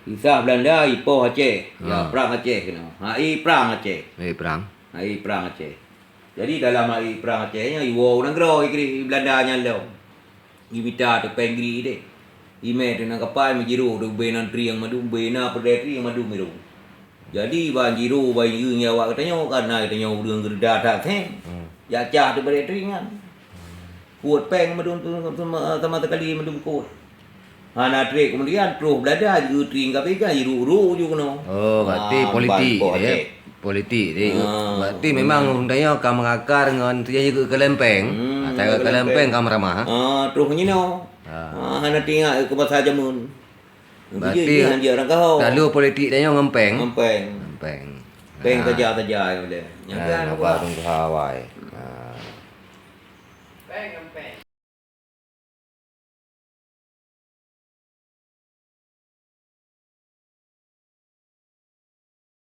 Kisah Belanda Ipoh Aceh. Ya, perang Aceh kena. Perang Aceh. Perang. Perang Aceh. Jadi dalam perang Acehnya iwo nang gero ikri Belanda nyalo. Ibita tu pengri de. Ime tu nang kapal mijiru tu benan triang madu bena perdai triang madu miru. Jadi banjiru banyu nyawa katanya karena katanya udang gerda tak kan. Ya cah tu perdai triangan. Kuat peng madu tu sama sekali madu kuat. Anak trik kemudian terus Belanda juga tring kapi kan iru juga no. Oh, berarti politik dia. Politik dia. Berarti memang rundanya akan mengakar dengan tu juga ke lempeng. Atau ke lempeng kamu ramah. Terus ni no. Anak tengok ke pasal jamun. Berarti lalu politik dia ngempeng. Ngempeng. Peng saja boleh. Apa tunggu Hawaii. Peng